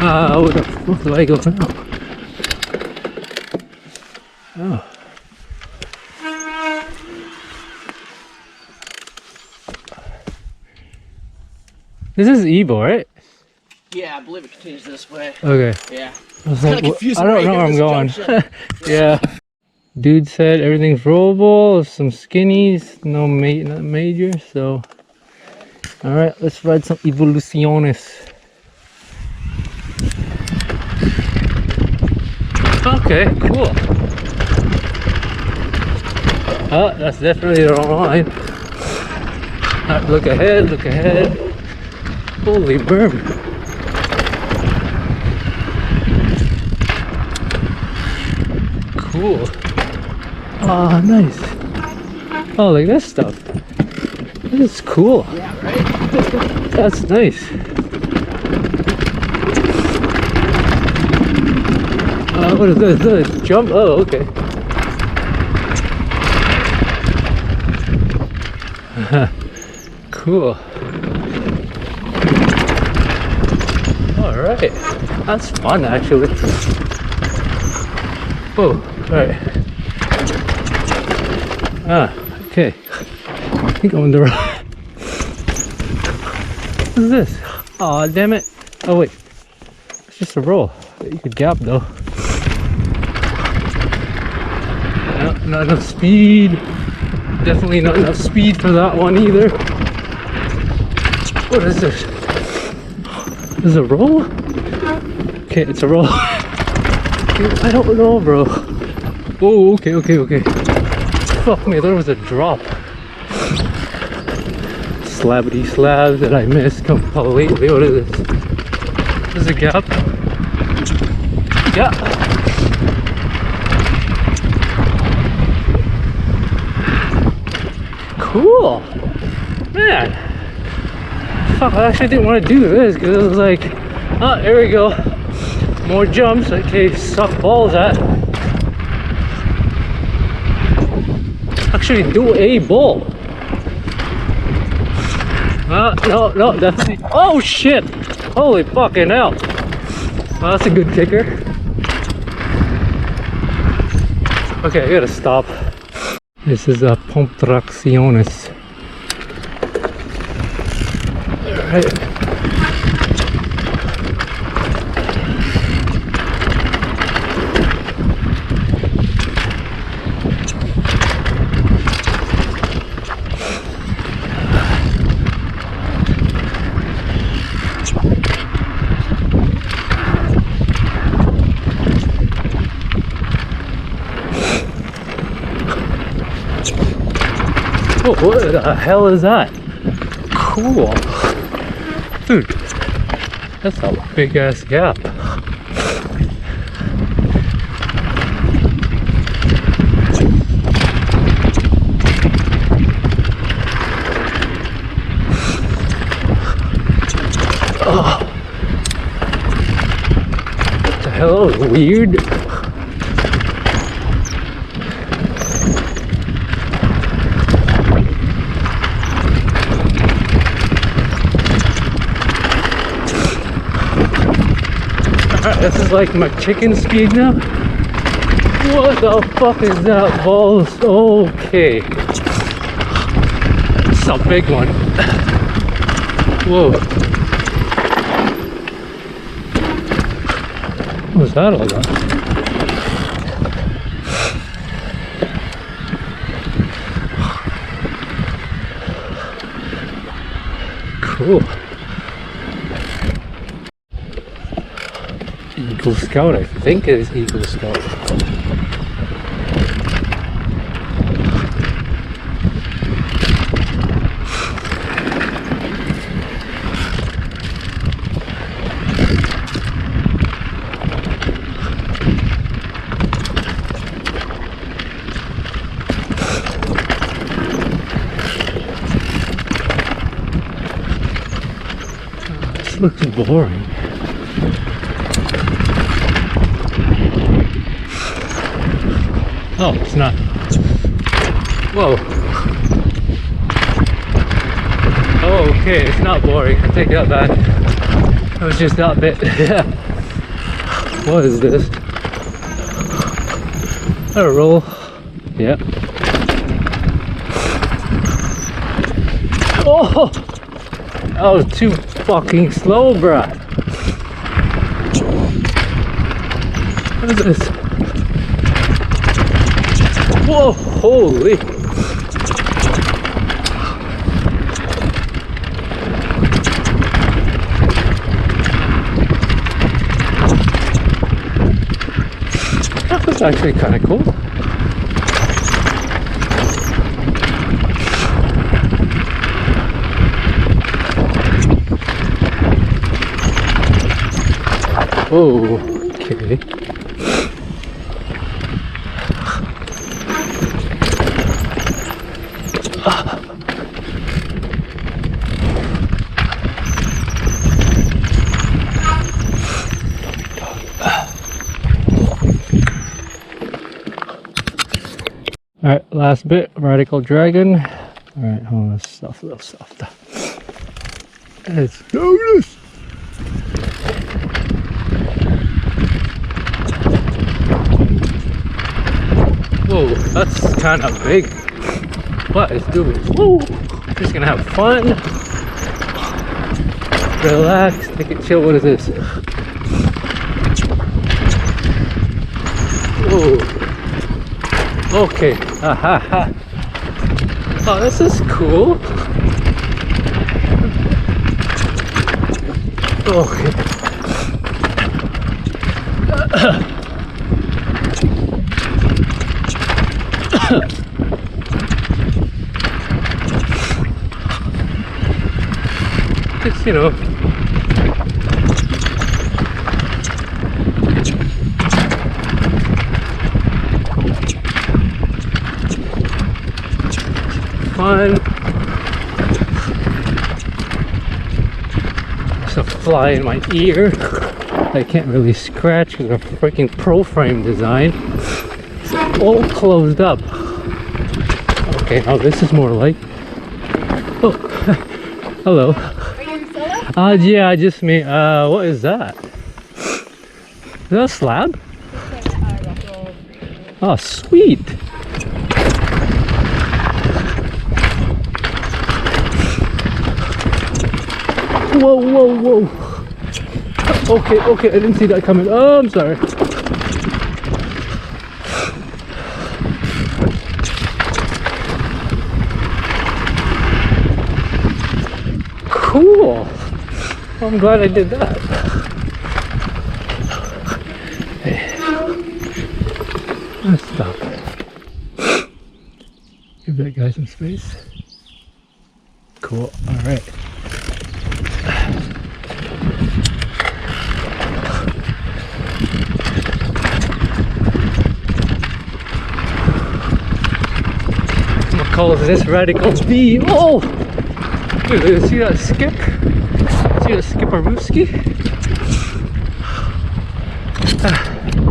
Oh, where the fuck do I go now? Oh. This is Ebo, right? Yeah, I believe it continues this way. Okay. Yeah. I was like, I don't know where I'm going. Yeah. Dude said everything's rollable, some skinnies, not major, so. Alright, let's ride some Evoluciones. Okay, cool. Oh, that's definitely the wrong line. Alright, look ahead, look ahead. Holy burn. Cool. Oh, nice. Oh, like this stuff. This is cool. Yeah, right? That's nice. What is this? Jump? Oh, okay. Cool. Alright. That's fun, actually. Oh, alright. Okay. I think I'm on the right. What is this? Aw, damn it. Oh, wait. It's just a roll. You could gap, though. No, not enough speed. Definitely not enough speed for that one either. What is this? Is it a roll? Okay, it's a roll. I don't know, bro. Oh, okay. Fuck me, I thought it was a drop. Slabbity slab that I missed. Oh, wait, what is this? There's a gap. Yeah. Cool. Man. Fuck, I actually didn't want to do this because it was like, oh, there we go. More jumps. Okay, suck balls at. Actually, do a ball. No, that's the. Oh shit! Holy fucking hell! Well, that's a good kicker. Okay, I gotta stop. This is a Pomtracciones. Alright. Oh, what the hell is that? Cool. Dude, that's a big ass gap. Oh. What the hell? That was weird. This is like my chicken speed now. What the fuck is that, balls? Okay. It's a big one. Whoa. What was that all about? Cool. Eagle Scout, I think it is Eagle Scout. This looks boring. Oh, it's not. Whoa. Oh, okay, it's not boring. I take that back. It was just that bit. Yeah. What is this? A roll. Yeah. Oh! That was too fucking slow, bruh. What is this? Whoa! Holy! That was actually kind of cool. Oh, okay. Alright, last bit, Radical Dragon. Alright, hold on, stuff, little stuff. Let's do this! Whoa, that's kind of big. But let's do it. Whoa! Just gonna have fun. Relax, take it chill. What is this? Whoa. Okay. Ha ha ha. Oh, this is cool. Okay. Just, you know. Fun. There's a fly in my ear. I can't really scratch with a freaking pro frame design. It's all closed up. Okay, now this is more like. Oh, hello. Are you in solo? Yeah, I just made. What is that? Is that a slab? Oh, sweet. Whoa, whoa, whoa. Okay, okay, I didn't see that coming. Oh, I'm sorry. Cool. I'm glad I did that. Hey. Let's stop. Give that guy some space. Cool. All right. Calls this Radical B. Oh! Dude, see that skip? See that skipperooski?